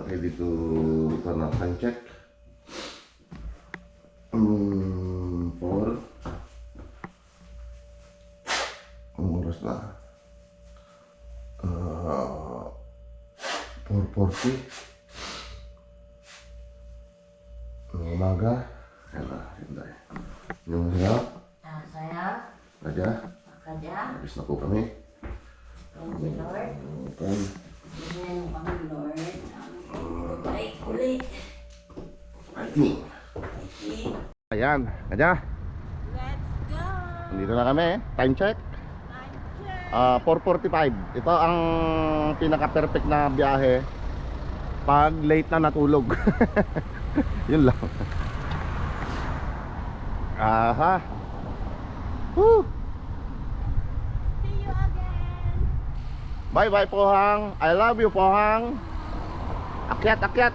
Ready to turn up time check. 4. Ang oras na 4:40 ng umaga. Hinday. Yung saya? Saya. Raja? Raja. Habis na po kami. Thank you, Lord. Okay. Bigyan mo kami, Lord. Ay, uli. Fighting. Ayan, Raja. Let's go. Nandito na kami. Time check. 4:45. Ito ang pinaka-perfect na biyahe pag late na natulog. Yun lang. Aha. Woo. See you again. Bye bye Pohang. I love you Pohang. Akyat, akyat.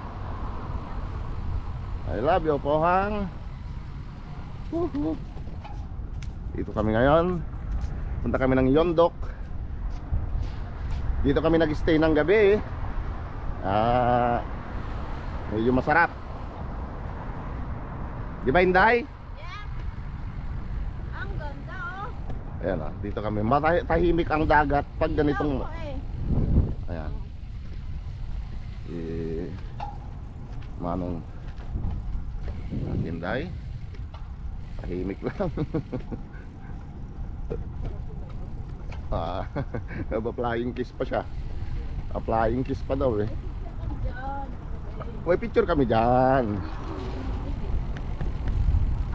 I love you Pohang. Woohoo. Dito kami ngayon. Punta kami ng Yondok. Dito kami nag-stay ng gabi. Medyo masarap. Di ba, Inday? Yes. Ang ganda, oh. Ayan o, dito kami. Tahimik ang dagat pag ganitong... Ayan. Manong Inday. Tahimik lang. Flying kiss pa siya. Flying kiss pa daw eh. May picture kami dyan.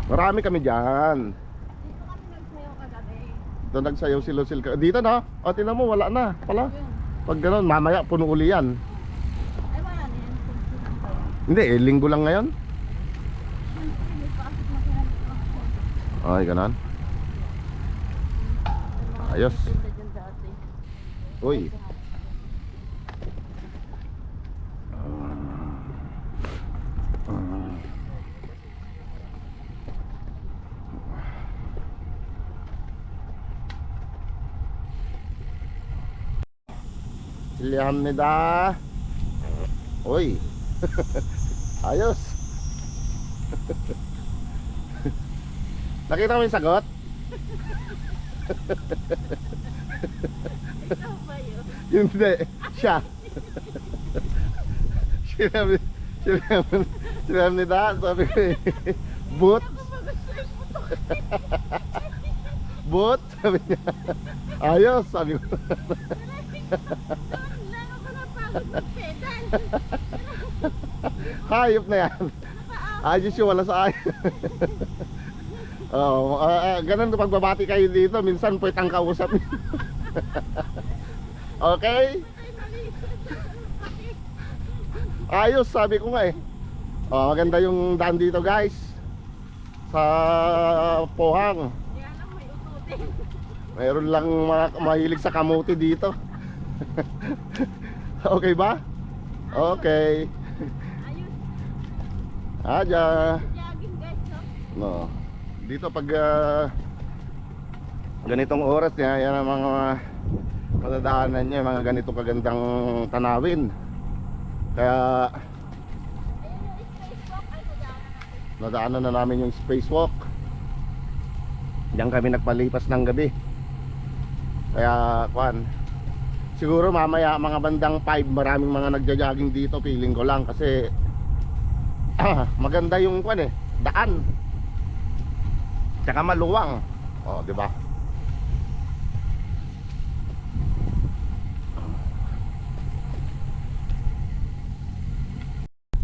Marami kami dyan. Dito kami nagsayaw kagabi. Dito nagsayaw si Lucille. Dito na. O tinan mo wala na pala. Pag gano'n mamaya puno uli yan. Ay, wala na yan. Hindi linggo lang ngayon. Ay gano'n. Ayos. Uy. Silhamnida. Uy. Ayos. Nakita mo yung sagot? Ikaw ba yun? Hindi, siya. Silhamnida. Sabi ko eh. Boot. Boot. Sabi niya. Ayos. Sabi ko. Lalo ko na pagod mag-pedal. Hayop na yan. Ayos yung wala sa ayos. Ganun pagbabati kayo dito. Minsan pwede ang kausap. Okay? Ayos, sabi ko nga eh. Maganda yung daan dito guys. Sa Pohang. Kaya lang may ututin. Mayroon lang mahilig sa kamuti dito. Okay ba? Okay. Ayos. Aja. Jogging guys, no? No. Dito pag ganitong oras niya, yan ang mga madadaanan niya, mga ganitong kagandang tanawin. Kaya nadaanan na namin yung spacewalk. Diyan kami nagpalipas ng gabi. Kaya siguro mamaya mga bandang 5 maraming mga nagja-jogging dito, feeling ko lang kasi maganda yung daan. Tsaka maluwang. Di ba?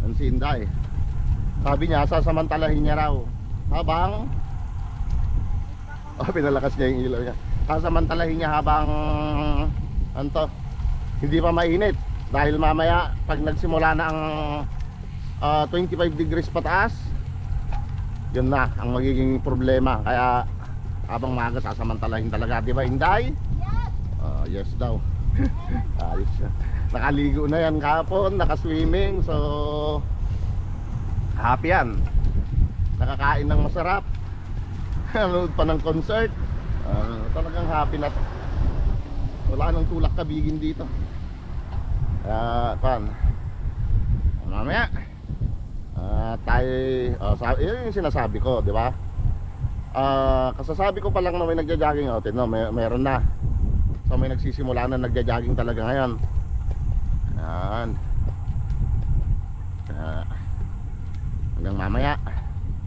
Ang si Inday. Sabi niya sasamantalahin niya raw habang pinalakas niya yung ilaw niya. Sasamantalahin niya habang hindi pa mainit dahil mamaya pag nagsimula na ang 25 degrees pataas, yun na ang magiging problema. Kaya habang maaga sasamantalahin talaga, di ba Inday? Yes. Yes daw. Ayos siya. Nakaligo na yan kahapon, nakaswimming. So happy yan. Nakakain ng masarap. Nanood pa ng concert. Talagang happy na to. Wala nang tulak kabigin dito. Mamaya tayo yun yung sinasabi ko, di ba? Kasasabi ko pa lang na may nagja-jogging out, no, meron na. So may nagsisimula na nagja-jogging talaga ngayon. Yan. Hanggang mamaya.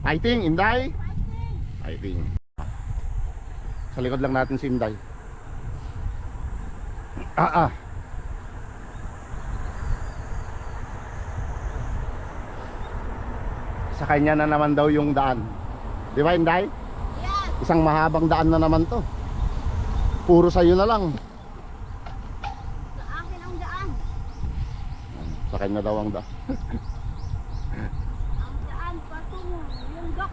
Fighting, Inday. Fighting. Sa likod lang natin si Inday. Sa kanya na naman daw yung daan. Di ba, Inday? Yes. Isang mahabang daan na naman to. Puro sa'yo na lang. Sa akin ang daan. Sa kanya daw ang daan. Ang daan patungo yung dok.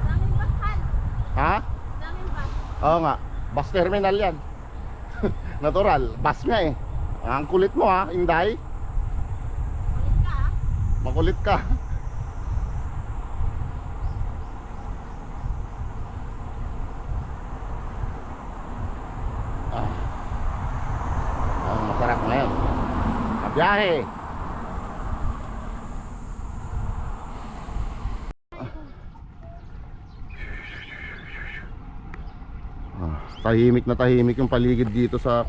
Daming basan. Ha? Daming bas. Oo nga. Bus terminal yan. Natural. Bus nga eh. Ang kulit mo ha, Inday. Ulit ka ah. Makulit ka. Ang masarap ngayon. Mabiyahe. Tahimik na tahimik yung paligid dito sa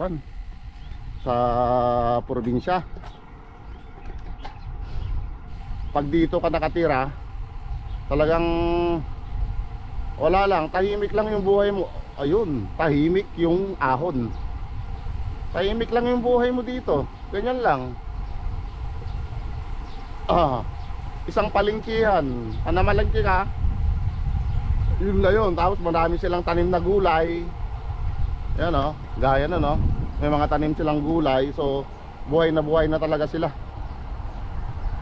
probinsya. Pag dito ka nakatira, talagang wala lang, tahimik lang yung buhay mo. Ayun, tahimik yung ahon. Tahimik lang yung buhay mo dito. Ganyan lang. Isang palengkihan. Namalengke ka. Yun na yun. Tapos marami silang tanim na gulay. Yan o, gaya na no. May mga tanim silang gulay. So, buhay na talaga sila.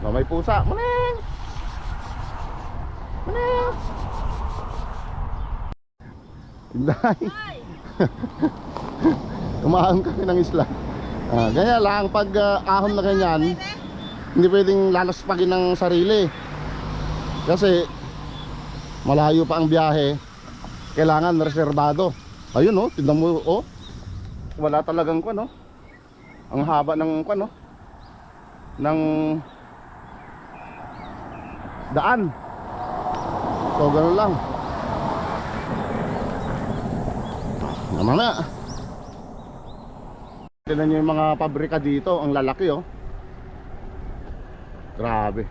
No, may pusa. Muning! Muning! Inday. Ay! Umaahon kami ng isla. Ganyan lang, pag ahon na ganyan, hindi pwedeng lalaspagin ng sarili. Kasi malayo pa ang biyahe. Kailangan reserbado. Ayun oh, tignan mo oh. Wala talagang kuwan oh. Ang haba ng kuwan oh. Ng daan. So gano'n lang. Mamaya. Tignan nyo yung mga pabrika dito. Ang lalaki oh. Grabe.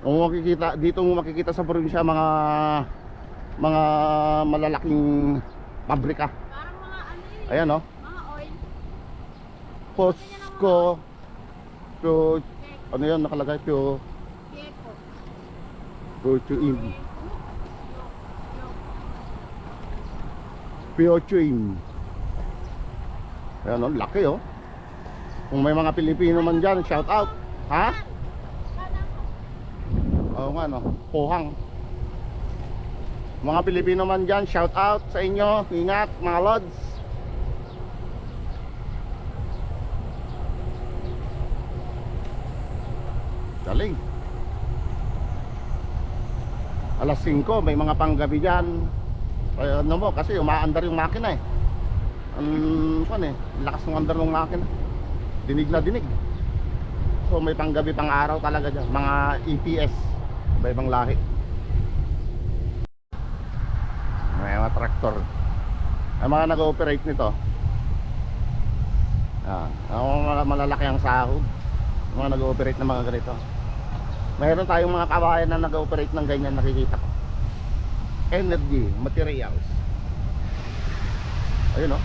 Kung makikita, dito mo makikita sa probinsya mga malalaking pabrika. Parang mga ano yun. Ayan oh. Mga oil. Posco. Ano yan nakalagay? Keko. Protein. Piochuin. Ayan oh, laki oh. Kung may mga Pilipino man dyan, shout out. Ha? Oo nga no, Pohang. Mga Pilipino man dyan, shout out sa inyo. Ingat mga lods. Galing. Alas 5, may mga panggabi dyan. Ano mo, kasi umaandar yung makina eh. Lakas ng andar ng makina. Dinig na dinig. So may panggabi pang araw talaga dyan. Mga EPS, iba-ibang lahi. May mga traktor. Ang mga nag-ooperate nito, mga malalaki ang sahod. Mga nag-ooperate ng mga ganito. Mayroon tayong mga kabayan na nag-ooperate ng ganyan, nakikita ko. Energy, materials. Ayun oh.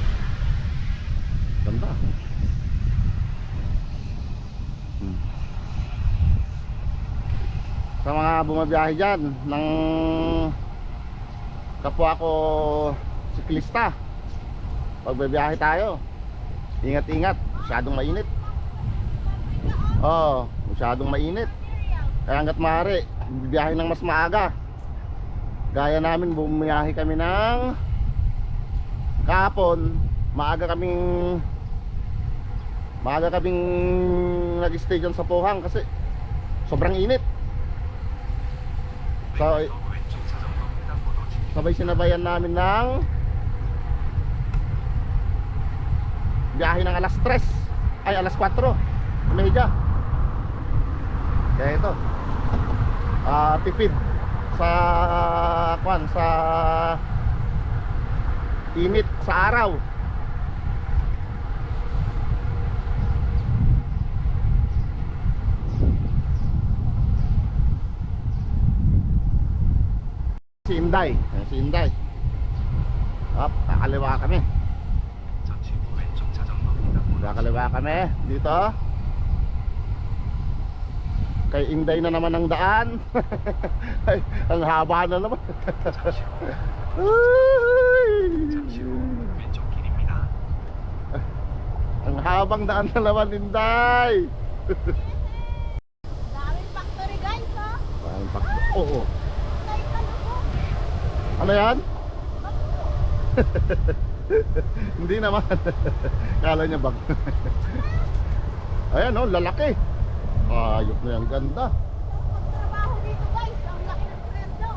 Ganda. Sa mga bumabiyahe dyan ng kapwa ko siklista, pag bibiyahe tayo, ingat-ingat, masyadong mainit. Masyadong mainit. Kaya hanggat maaari, bibiyahe ng mas maaga. Gaya namin, bumiyahe kami ng kahapon, maaga kaming nag-stay dyan sa Pohang kasi sobrang init. So sabay sinabayan namin ng biyahe ng alas 3. ay alas 4:30. Kaya ito, tipid sa sa init sa araw. Si Inday, si Inday. Up, kakaliwa kami. Kakaliwa kami dito. Kay Inday na naman ang daan. Ay, ang haba na naman. Ang habang daan na naman, Inday. Daming factory guys, ha? Oo. Tay ko. Ano yan? Hindi naman. Kala niya bag. Ayan oh, lalaki. Ayos na yung ganda. Trabaho dito guys, ang laki ng sweldo.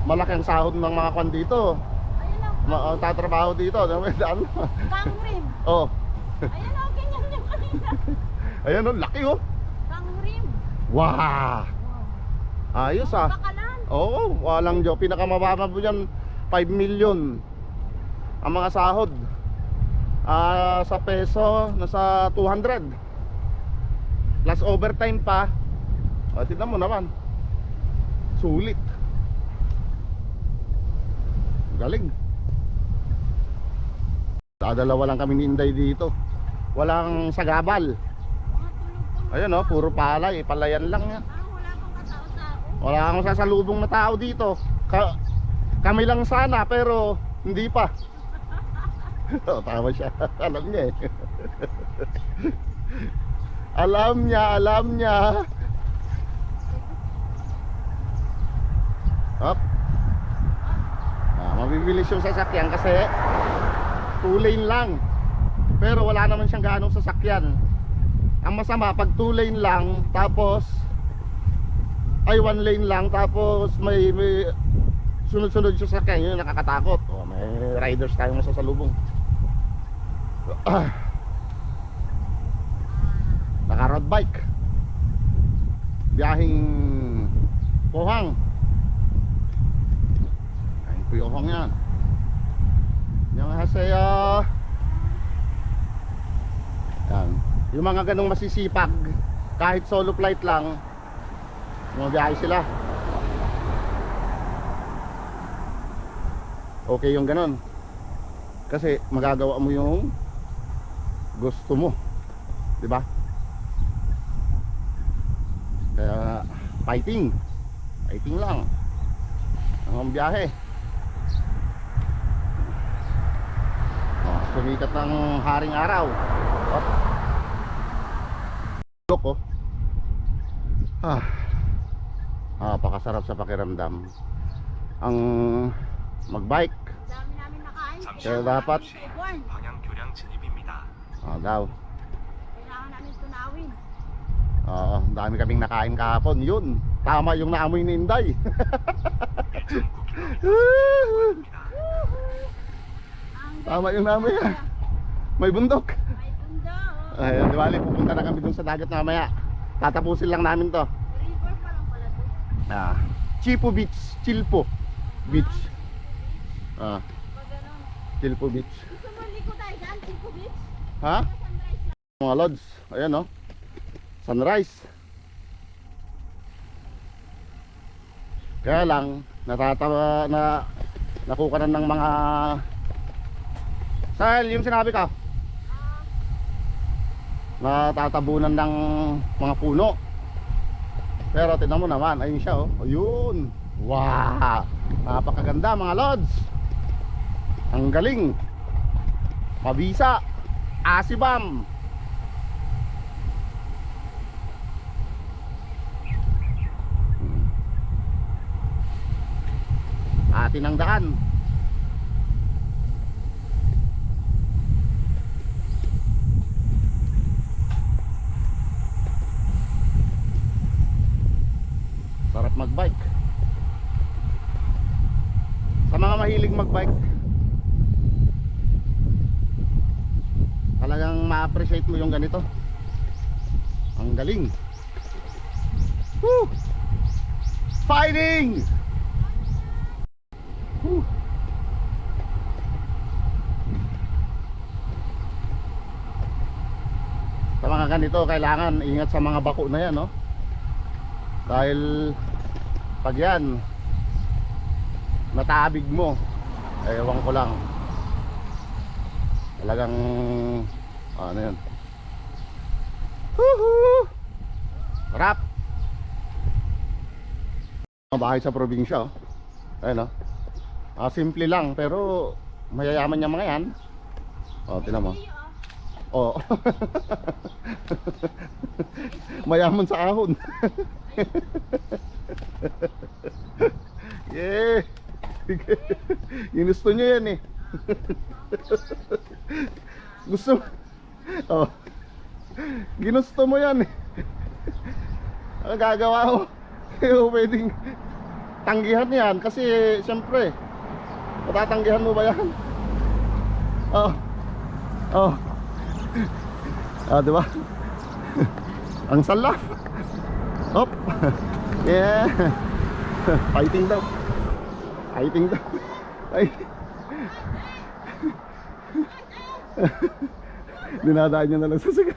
Malaki ang sahod ng mga kwan dito. Ayun o, Tatrabaho dito. Daan. kang rim. Oh. Ayun o, ganyan yung kanina. Ayan oh, laki oh. Kang rim. Wow. Ayos ah. Bakalan. Oo, walang joke. Pinakamababa po dyan 5 million ang mga sahod. Sa peso nasa 200 plus overtime pa. Tignan mo naman, sulit. Galing. Dalawa lang kami ni Inday dito. Walang sagabal. Mga tulog ko. Ayun oh, puro palay. Palayan lang yan. Wala pang katao-tao. Wala akong sasalubong na tao dito. Kami lang sana pero hindi pa. Oh, tama siya. Alam niya eh. Alam niya. Up. Mabibilis yung sasakyan kasi 2 lane lang. Pero wala naman siyang ganong sasakyan. Ang masama pag 2 lane lang tapos ay 1 lane lang tapos may sunod-sunod yung sasakyan, yun yung nakakatakot. May riders tayong masasalubong. Naka road bike. Biyahing Pohang. Ay, Pohang yan. Annyeonghaseyo. Yan. Yung mga ganong masisipag, kahit solo flight lang, bumabiyahe sila. Okay yung ganon. Kasi magagawa mo yung gusto mo, di ba? Kaya fighting lang ang biyahe. Sumikat ng haring araw. Loko. Napakasarap sa pakiramdam ang magbike. Dami namin nakain. Kaya dapat 방향 교량 진입입니다. daw. Kailangan namin tunawin. Oo, dami kaming nakain kahapon. Yun, tama yung naamoy ni Inday. 1.9km. Tama yung naamoy niya. May bundok. May bundok. Ayun, di bali, pupunta na kami dun sa dagat mamaya. Tatapusin lang namin to. River pa lang pala doon. Chipo Beach, Chilpo Beach. Pag ganun. Chilpo Beach. Gusto mo liko tayo dyan, Chico Beach? Ha? Sunrise lang. Mga lods, ayan oh. Sunrise. Kaya lang natatawa na nakukanan ng mga Sahel, yung sinabi ka, natatabunan ng mga puno. Pero tignan mo naman, ayun siya oh. Ayun. Wow, napakaganda mga lods. Ang galing. Mabisa, Asibam. Atin ang daan. Sarap magbike. Sa mga mahilig magbike, talagang ma-appreciate mo yung ganito. Ang galing. Woo! Fighting! Woo! Sa mga ganito, kailangan ingat sa mga bako na yan, no? Dahil pag yan natabig mo, ewan ko lang, talagang ano yun. Woohoo! Sarap! Bahay sa probinsya, oh. Ayun, oh. Simple lang pero mayayaman niya mga yan. Oh, tinan mo. Oh. Mayaman sa ahon. Yeah. Ginusto niyo yan eh. Gusto. Oh. Ginusto mo yan eh. Ang gagawa mo, pwedeng tanggihan yan kasi siyempre matatanggihan mo ba yan? Oh. Oh. Diba? Ang salaf. Hop. Yeah. Fighting daw. Fighting daw. Dinadaan niya na lang sa sigaw.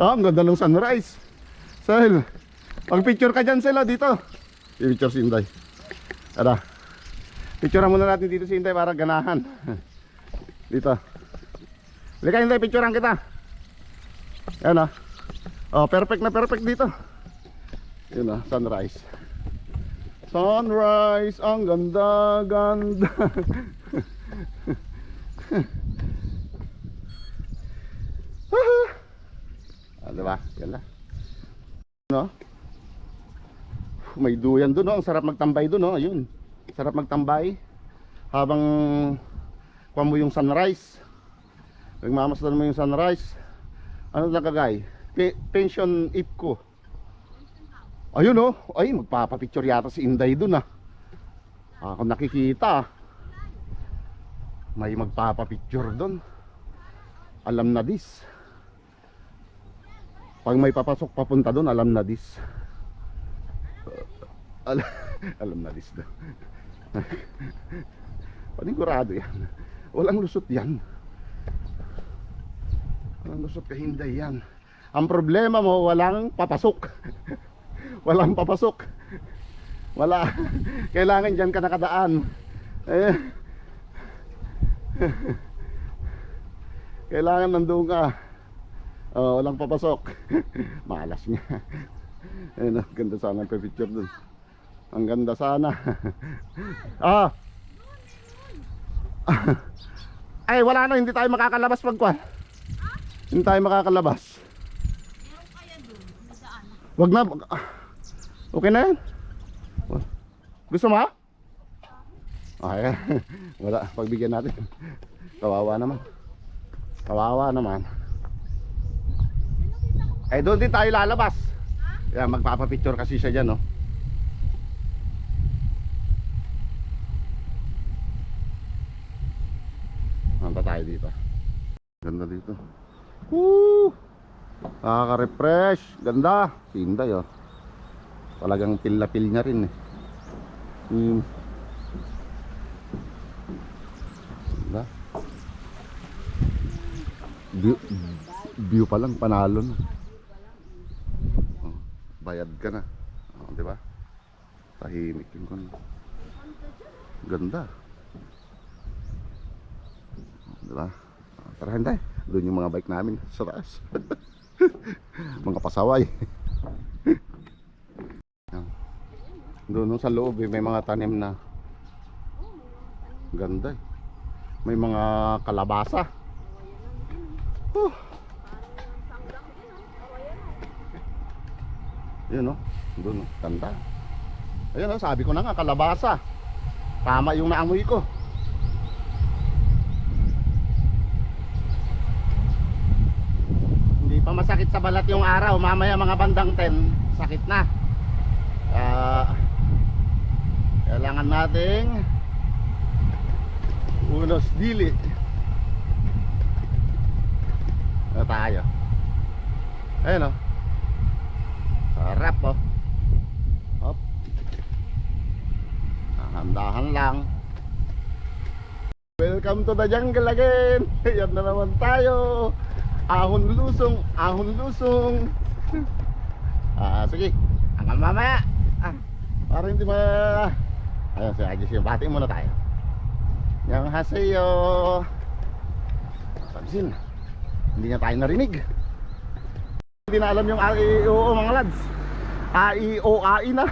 Ang ganda ng sunrise. Sahil, pag-picture ka dyan sila dito. I-picture si Inday. Tara. Picture muna natin dito si Inday para ganahan. Dito. Halika Inday, picturean kita. Ayan, oh, perfect na perfect dito. Yun, sunrise. Sunrise, ang ganda, ganda. Diba? Yan lang. No? May duyan doon, no? Ang sarap magtambay doon, no? Ayun. Sarap magtambay habang kuha mo yung sunrise. Nagmamasdan mo yung sunrise. Ano nakagay? Pension IPCO. Ayun, no? Ay, magpapapicture yata si Inday doon, ah. Ako nakikita, ah. May magpapapicture doon. Alam na this. Pag may papasok papunta doon, alam na this. Alam na this daw. Panigurado yan. Walang lusot yan. Walang lusot ka Hinday yan. Ang problema mo, walang papasok. Walang papasok. Wala. Kailangan dyan ka nakadaan. Kailangan nandun ka. Walang papasok. Malas niya. Ayun, ang ganda sana ang picture dun. Ang ganda sana. Ay, wala na, hindi tayo makakalabas pagkuhan. Hindi tayo makakalabas. Meron kaya doon, saan? Wag na. Okay na yan. Gusto mo? Ay, wala, pagbigyan natin. Kawawa naman. Kawawa naman. Eh, doon din tayo lalabas. Kaya magpapapicture kasi siya dyan, no? Nanta tayo dito. Ganda dito. Woo! Nakaka-refresh. Ganda. Sinday, oh. Talagang pil-na-pil niya rin, eh. Ganda. View pa lang, panalo na. Bayad ka na, di ba? Tahimik yung kon. Ganda, di ba? Tara Hinday, doon yung mga bike namin sa taas. Mga pasaway. Doon sa loob, may mga tanim na ganda, eh. May mga kalabasa. Yun, no? Doon, no? Ganda. Ayun, no? Sabi ko na nga, kalabasa. Tama yung naamoy ko. Hindi pa masakit sa balat yung araw. Mamaya mga bandang 10, sakit na. Kailangan nating unos dili na tayo. Ayan oh. Sarap oh. Hop. Dahan-dahan lang. Welcome to the jungle again. Yan na naman tayo. Ahon lusong, ahon lusong. Sige. Hanggang mamaya. Para hindi ayun si Agis yung bating muna tayo. Annyeonghaseyo. Pansin. Hindi niya tayo narinig. Hindi na alam yung AIO mga lads. AIO na.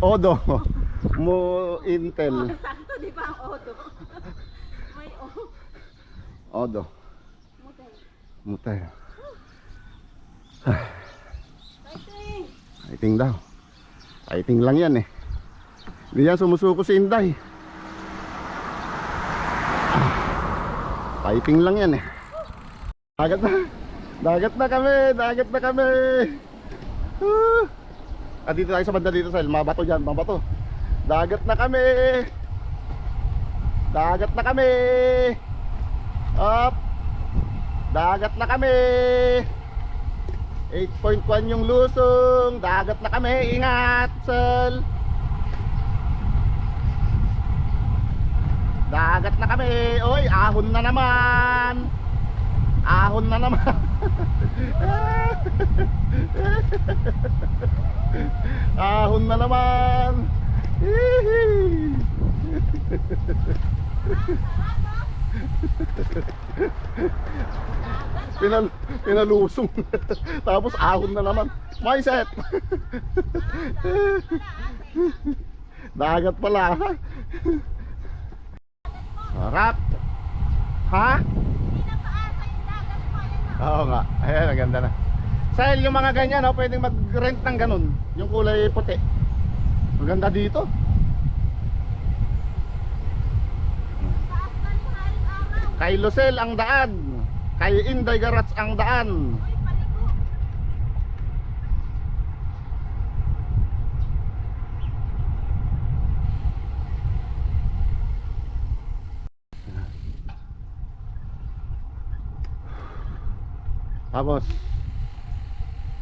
Odo. Mo Intel. Sakto, di ba ang Odo? May Odo. Muday. Mutay. Fighting! Fighting daw. Fighting lang yan eh. Hindi yan sumusuko si Inday. Fighting lang yan eh. Dagat na. Dagat na kami. Dagat na kami. Dito tayo sa banda dito sa mga bato dyan. Mga bato. Dagat na kami. Dagat na kami. Up. Dagat na kami. 8.1 yung lusong. Dagat na kami. Ingat, Sel. Dagat na kami. Oy, ahon na naman. Ahon na naman. Ahon na naman. Pinalusong. Tapos ahon na naman. Mindset. Dagat pala. Sarap. Ha? Oo nga. Ayan, ang ganda na. Sahil yung mga ganyan, no, pwedeng mag-rent ng ganun. Yung kulay puti. Maganda dito. Kay Lucel ang daan. Kay Inday Garats ang daan. Tapos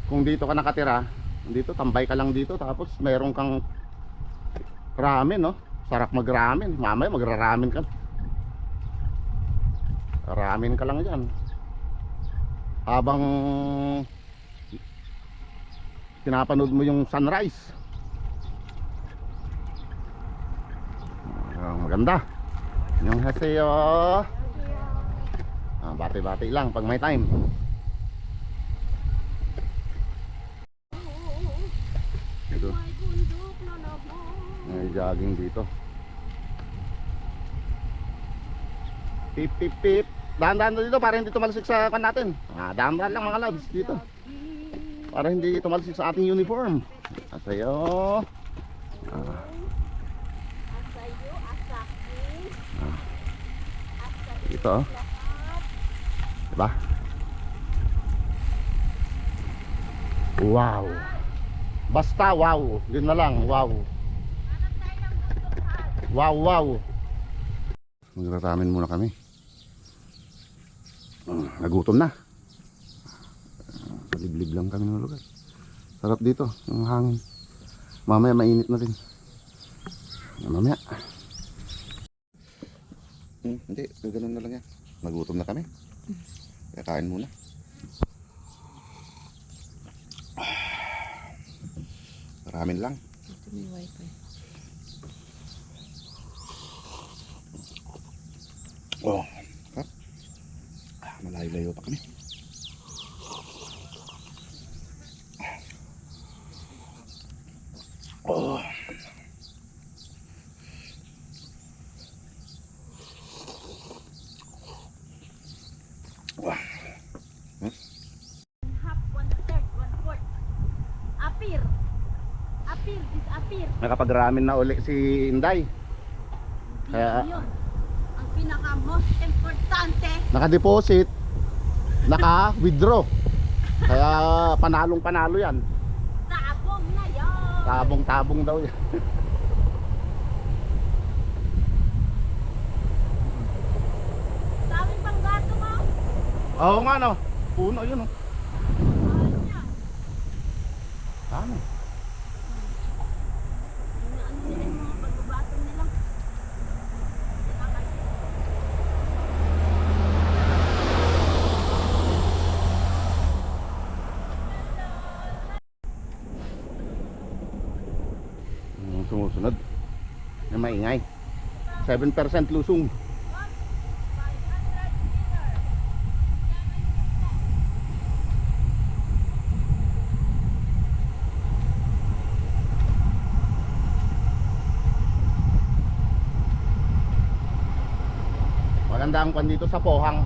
kung dito ka nakatira, dito tambay ka lang dito, tapos meron kang ramen, no? Sarap mag-ramen. Mamaya magra-ramen ka. Ramen ka lang diyan. Habang pinapanood mo yung sunrise. Maganda. Annyeonghaseyo. Bati-bati lang pag may time. Ito. May jogging dito. Pip pip pip. Dahan-dahan dito para hindi tumalsik sa kan natin. Dahan-dahan lang mga lads dito. Para hindi tumalsik sa ating uniform. Asayo. Dito. Diba? Wow. Basta wow. Yun na lang. Wow. Wow, wow. Magraramen muna kami. Nagutom na. Liblib lang kami ng lugar. Sarap dito. Yung hangin. Mamaya mainit na din. Mamaya. Hindi. Ganun na lang yan. Nagutom na kami. Kaya kain muna. Ramen lang. Ito may wifi. Oh, ha? Malayo-layo pa kami. Oh. Wah. Half, 1/3, 1/4. Appear. Appear, disappear. Nakapag-ramen na uli si Inday. Kaya Yun. Ang pinaka most importante. naka-deposit, naka-withdraw. Kaya panalong-panalo yan. Tabong na yun. Tabong-tabong daw yan. Daming pang gato mo. Oo nga no. Puno yun oh. Dami. Ano nila yung mga pagbabatong nila. Sumusunod na maingay. 7% lusong. Maganda ang kwan dito sa Pohang.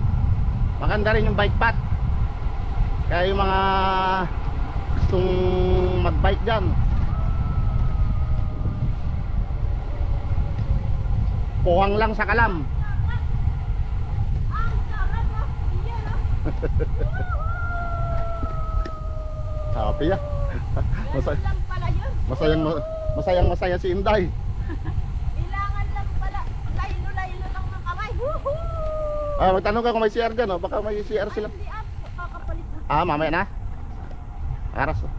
Maganda rin yung bike path. Kaya yung mga gustong magbike dyan, Pohang lang sa Kalam. Happy ya. Masay Lang pala yun. masaya si Inday. Kailangan lang pala. Laylo-laylo lang ng kamay. Woohoo! Ah, magtanong ka kung may CR dyan, oh. Baka may CR sila. Hindi ah, kakapalit na. Ah, mamaya na. Aras. Oh.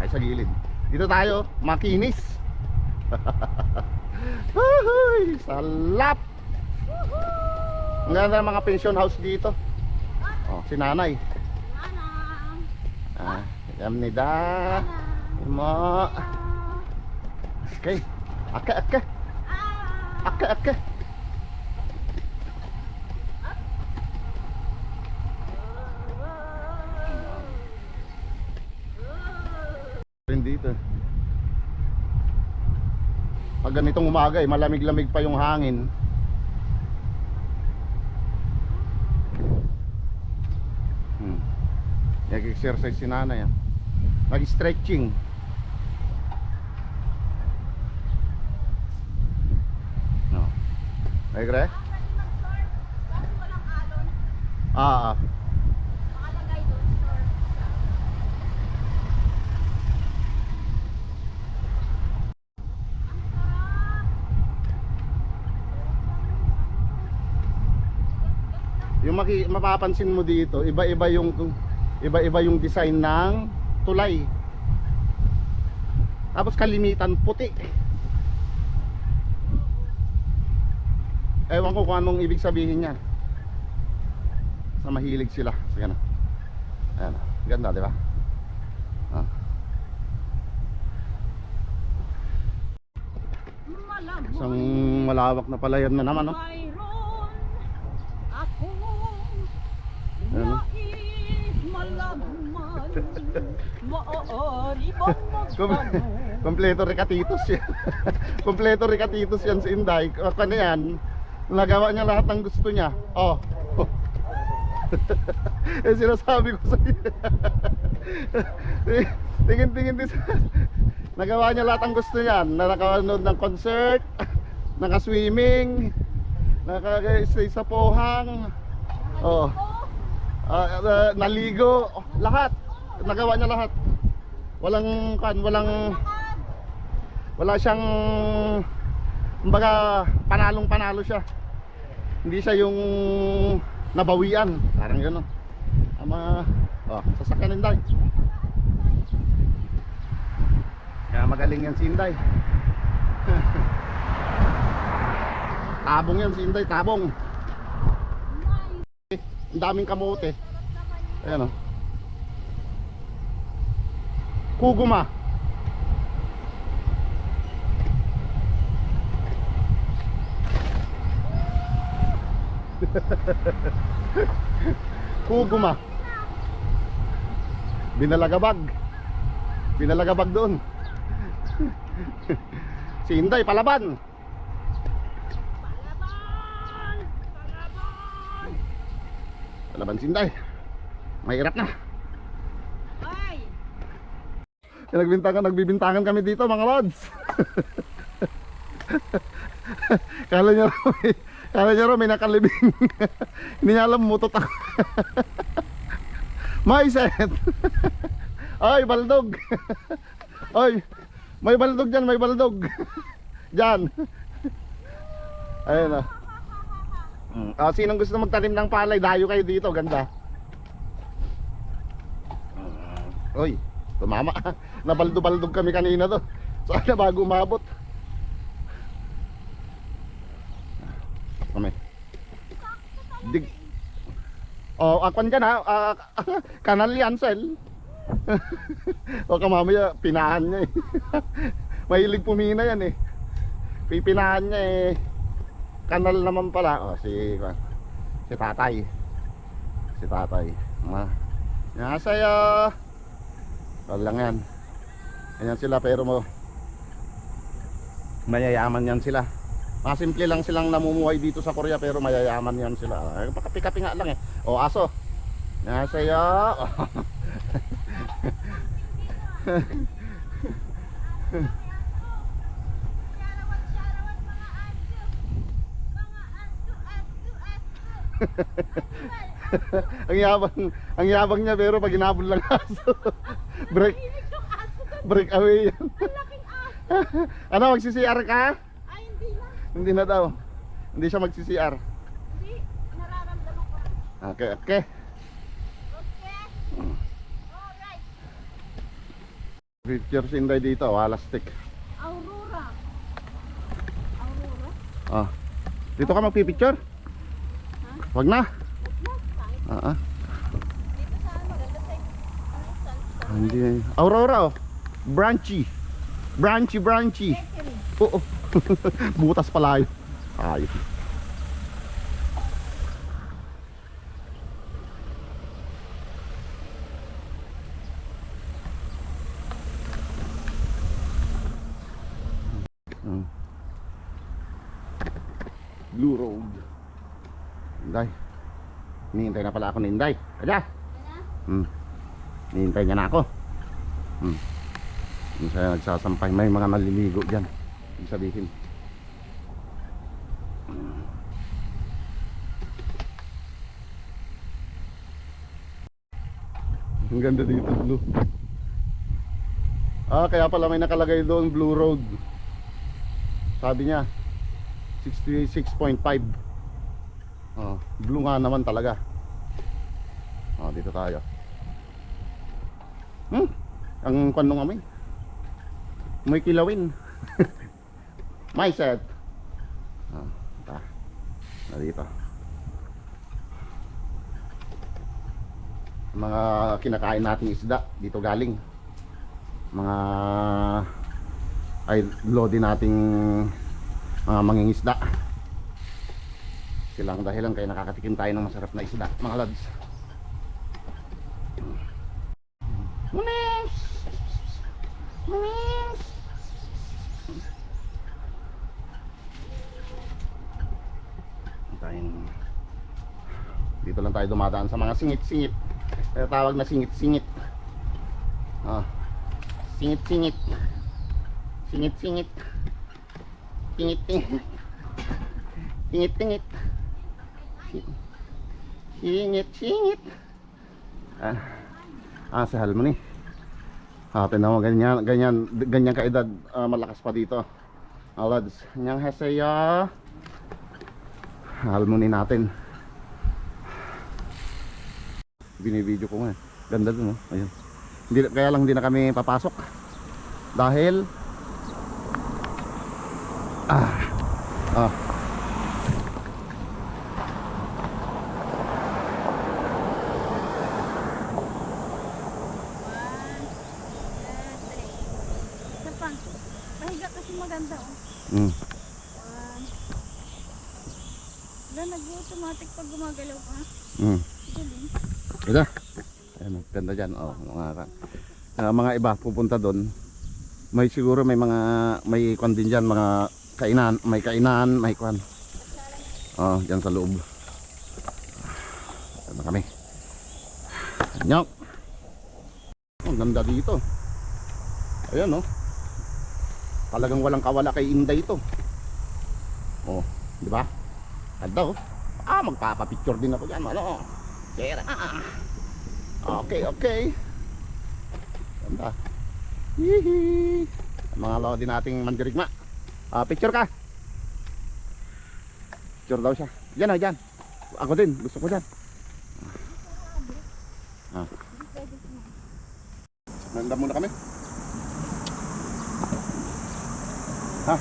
Ay, sa gilid. Dito tayo, makinis. Uhuy, salap. Ang ganda ng mga pension house dito. Oh, si nanay. Manang. Ah, kamnida. Mo. Okay. Aka. Aka. Rin dito. Pag ganitong umaga, malamig-lamig pa yung hangin. Nag-exercise si nanay. Nag-stretching. No. Ay, Gre? Kaso walang alon. Ah. Nakalagay doon, store. Yung mapapansin mo dito, iba-iba yung design ng tulay. Tapos kalimitan puti. Ewan ko kung anong ibig sabihin niya. Sa mahilig sila. Sige na. Ayan. Ganda, di ba? Ah. Isang malawak na palayan na naman, no? Mayroon akong Ayan, no? nais malaman. Maaari bang magtanong? Kompleto Ricatitos yan. Kompleto Ricatitos yan si Inday. Ano yan? Nagawa niya lahat ng gusto niya. Oh. Eh, sinasabi ko sa iyo. Tingin-tingin din sa... Nagawa niya lahat ng gusto niya. Nakanood ng concert, naka-swimming, naka-stay sa Pohang. Oh. Naligo, lahat. Nagawa niya lahat. Wala siyang, kumbaga, panalong-panalo siya. Hindi siya yung nabawian, parang gano'n. Sasakyan Inday. Kaya magaling yan si Inday. Tabong yan si Inday, tabong. Ang daming kamote. Ayan o. Kuguma. Kuguma. Binalagabag doon. Si Inday palaban. Palaban si Inday. Mahirap na. Ay! Nagbibintangan kami dito mga lods. Kala niya raw may nakalibing. Hindi niya alam mutot ako. May set. Ay, baldog. Ay, may baldog dyan, may baldog. Dyan. Ayun o. Sinong gusto magtanim ng palay, dayo kayo dito, ganda. Oy, tumama. Nabaldo-baldog kami kanina to. Sana bago umabot. Kami. Dig. Oh, akwan dyan ha. Kanal yan, Sel. O mamaya, pinahan niya eh. Mahilig pumina yan eh. Pipinahan niya eh. Kanal naman pala. Oh, si tatay. Si tatay. Sa'yo. Wala lang yan. Ganyan sila pero mayayaman yan sila. Mga simple lang silang namumuhay dito sa Korea pero mayayaman yan sila. Pakapi-kapi nga lang eh. O aso. Sa'yo. ang yabang niya pero pag hinabol lang aso. break away yan. Ano, magsi-CR ka? Ay, hindi na. Hindi na daw. Hindi siya magsi-CR. Hindi, nararamdaman ko. Okay. Okay? Alright. Picture si Inday dito, walastik. Aurora. Aurora? Ah. Dito ka magpipicture? Wag na. Ah. Dito sa maganda sa sunset. Hindi. Aurora oh. Branchy. Branchy. Oo. Butas pala yun. Ayos. Blue Road. Inday. Hinihintay na pala ako ni Inday. Kaya. Hinihintay niya na ako. Hindi siya nagsasampay. May mga maliligo dyan. Ibig sabihin. Ang ganda dito, blue. Kaya pala may nakalagay doon, Blue Road. Sabi niya 66.5. Blue nga naman talaga. Dito tayo. Ang kwan nung amoy. May kilawin. May set. Dito. Mga kinakain nating isda dito galing. Mga lodi nating mga mangingisda. Silang dahilan kaya nakakatikim tayo ng masarap na isda, mga lads. Munis! Dito lang tayo dumadaan sa mga singit-singit. Kaya tawag na singit-singit. Singit-singit. Singit-singit. Singit-singit. Singit-singit. Singit-singit. Sa Halmoni. Tingnan mo, ganyan kaedad, malakas pa dito. Lads, annyeonghaseyo. Halmoni natin. Binibideo ko nga. Ganda dun, ayun. Kaya lang hindi na kami papasok. Dahil Pahiga kasi maganda nag-automatic pag gumagalaw ka. Galing. Ito. Ayan, ganda dyan. Mga iba pupunta doon. May siguro may kwan din dyan, mga kainan, may kwan. Dyan sa loob. Ano kami? Nyok. Ang ganda dito. Ayan talagang walang kawala kay Inday ito. Di ba? Ganda magpapapicture din ako dyan. Okay. Ganda. Hihi. Mga lodi nating mandirigma. Picture ka. Picture daw siya. Dyan. Ako din. Gusto ko dyan. Nanda muna kami. Ha?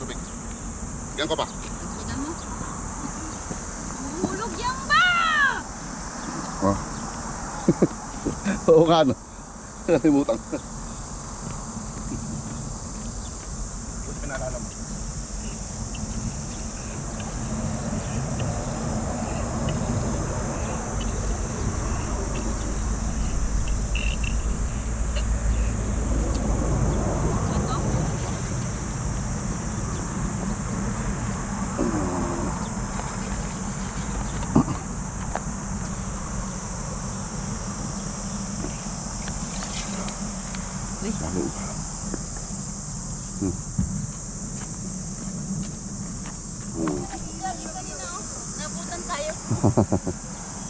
Tubig. Yan ko pa. Tignan mo. Hulog yan ba? Oh. Oo nga no. Nalimutan. Ba't pinalala mo? Ito? Lalo. Kanina oh. Nabutan tayo.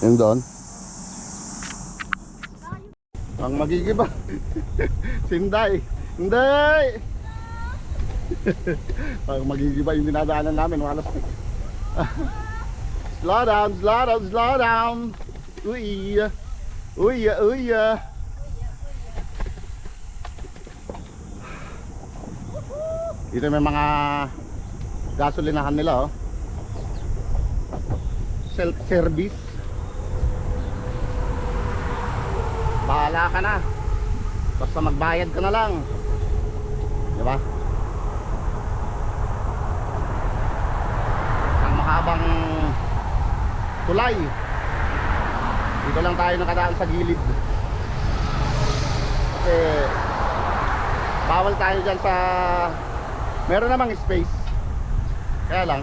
Yung doon. Ang magigiba. Sinday. Hinday! Ang magigiba yung dinadaanan namin. Walas. Slow down, slow down, slow down. Uy. Uy, uy. Dito may mga gasolinahan nila oh. Self-service. Bahala ka na. Basta magbayad ka na lang. Diba? Ang mahabang tulay. Dito lang tayo nakadaan sa gilid. Kasi bawal tayo dyan sa... Meron namang space. Kaya lang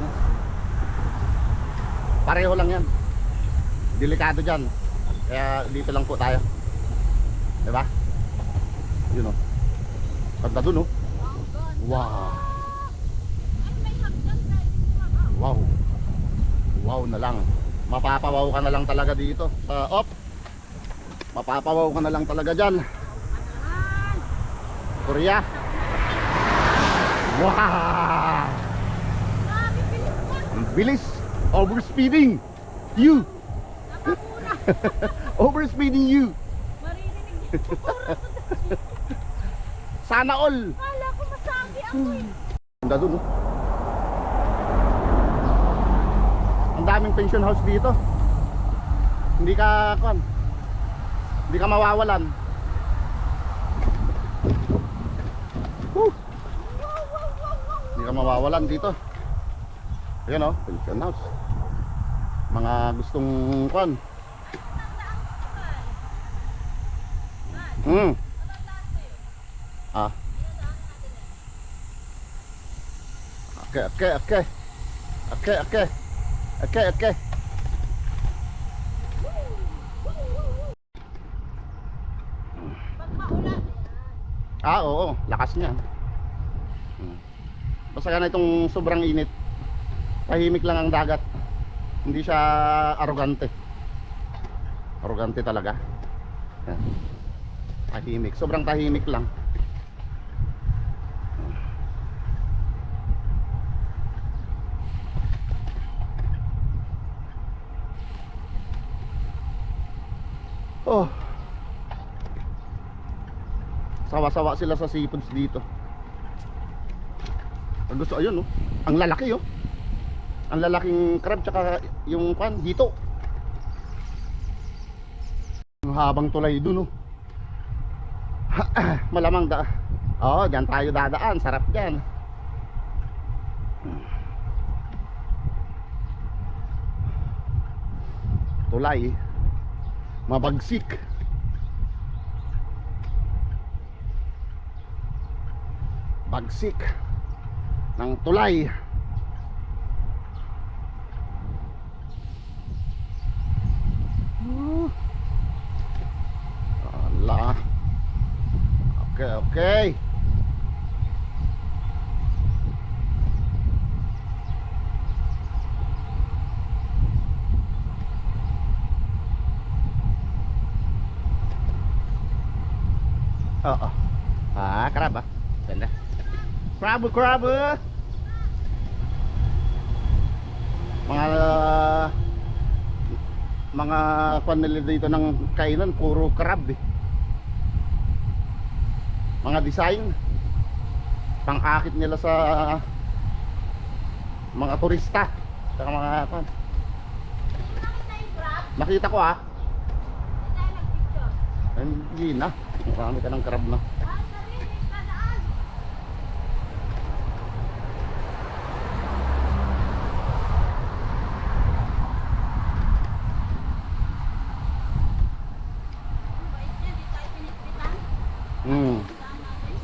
pareho lang yan. Delikado dyan. Kaya dito lang po tayo. Diba? Yun o. Ganda dun o. Wow. Wow. Wow na lang. Mapapawaw ka na lang talaga dito sa op. Mapapawaw ka na lang talaga dyan. Korea. Wow! Ang bilis! Overspeeding! You! Overspeeding you! Maririnig. Sana all! Kala ko masabi ako eh. Ganda dun oh. Ang daming pension house dito. Hindi ka mawawalan. Woo! Hindi ka mawawalan dito. Ayan o, pension house. Mga gustong kwan. Ah. Okay. Pag maulan. Ah, oo, lakas niya. Basta ka na itong sobrang init. Tahimik lang ang dagat. Hindi siya arrogante. Arrogante talaga. Yan. Tahimik, sobrang tahimik lang. Oh. Sawa-sawa sila sa seafoods dito. Ang gusto, ayun oh. Ang lalaki oh. Ang lalaking crab tsaka yung pan, hito. Ang habang tulay dun oh. Malamang oh, dyan tayo dadaan, sarap dyan. Tulay. Mabagsik. Bagsik ng tulay. Ala. Okay. crab ah. Ganda. Crab, crab. Mga kwan nila dito ng kainan, puro crab eh. Mga design pang-akit nila sa mga turista saka mga kwan. Nakita yung crab? Nakita ko ah. Hindi tayo nag-picture. Hindi na. Marami ka ng crab na. Ah, sarili ka daan. Ang bait niya, di tayo pinitpitan. Hmm. Saan natin?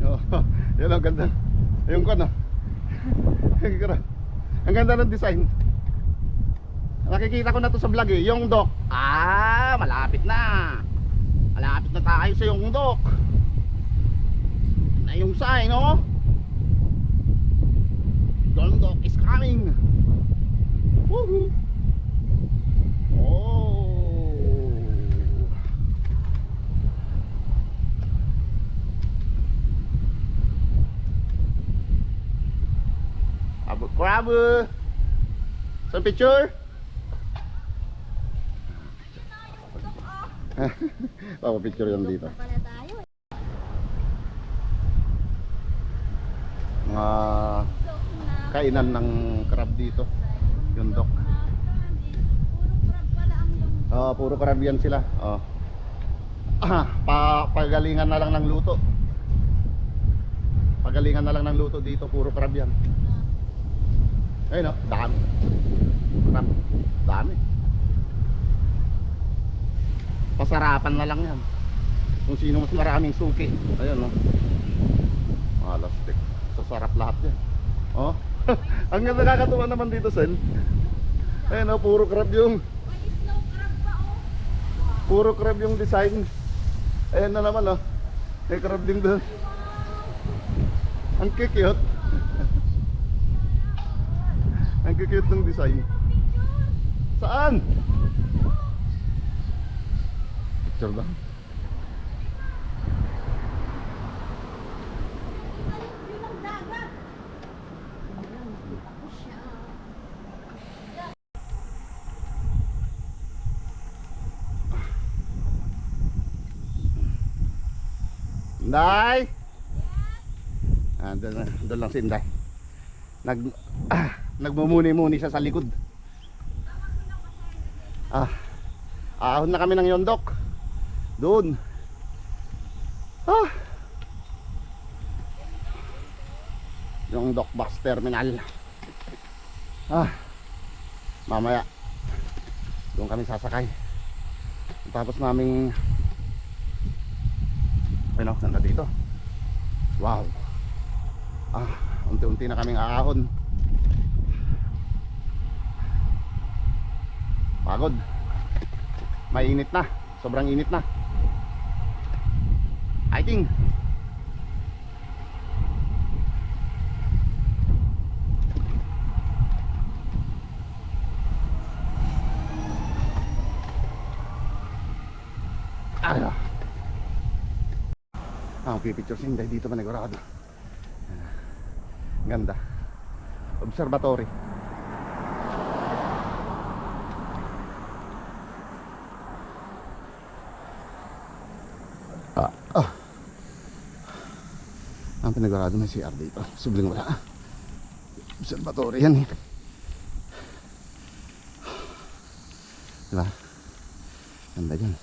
Oh, yun ang ganda. Yung kwan ah. Ang ganda ng design. Nakikita ko na to sa vlog eh. Yung dock. Ah, malapit na. Malapit na tayo sa yung dock. Na yung sign, oh. Yung dock is coming. Woohoo. Oh. Abu crab. Some picture. Papa-picture yan dito. Pala tayo eh. Mga So, na- kainan ng crab dito. Yung dock. Puro crab pala ang yung Puro crab yan sila. Pagalingan na lang ng luto. Pagalingan na lang ng luto dito. Puro crab yan. Ayun oh, dami. Crab. Dami. Pasarapan na lang yan. Kung sino mas maraming suki. Ayun oh. Malastik. Sasarap lahat yan. Oh. Ang ganda, nakakatuwa naman dito, Sen. Ayun oh, puro crab yung may snow crab pa oh. puro crab yung design. Ayan na naman oh. May crab din doon. Ang cute. Ang cute ng design. Saan? Picture ba? Yun ang dagat. Ako siya. Inday! Doon lang si Inday. Nagmumuni-muni siya sa likod. Ahon na kami ng Yondok. Doon. Yung Dokbox Terminal. Mamaya doon kami sasakay. Tapos naming ayun o, ganda dito. Wow. Unti-unti na kaming aahon. Pagod. Mainit na. Sobrang init na. Hiking. Ang pipicture si Inday dito manigurado. Ganda. Observatory. Ang pinagurado may CR dito. Subling wala. Observatory yan eh. Diba? Ganda dyan.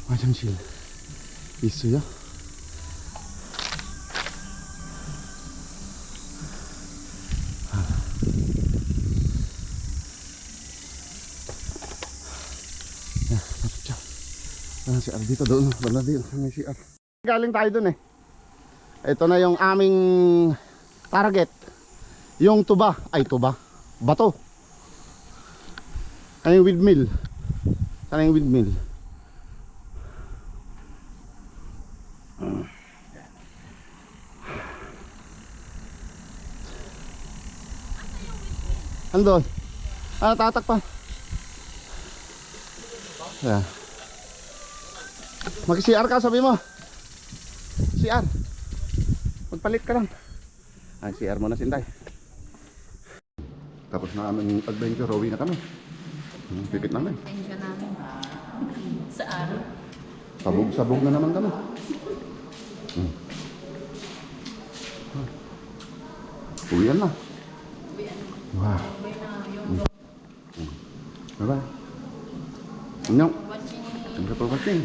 화장실 있어요? 야, 나 죽자. CR dito doon. Banda dito. May CR. Galing tayo doon eh. Ito na yung aming target. Yung tuba. Ay tuba. Bato. Ano yung windmill? Sana yung windmill? Andun. Tatakpan. Yeah. Mag-CR ka, sabi mo. CR. Magpalit ka lang. Ay, CR mo na, Sinday. Tapos na aming adventure, uwi na kami. Pikit namin. Thank you namin. Sa araw. Sabog-sabog na naman kami. Uwian na. Wow. Bye-bye. Thank you for watching.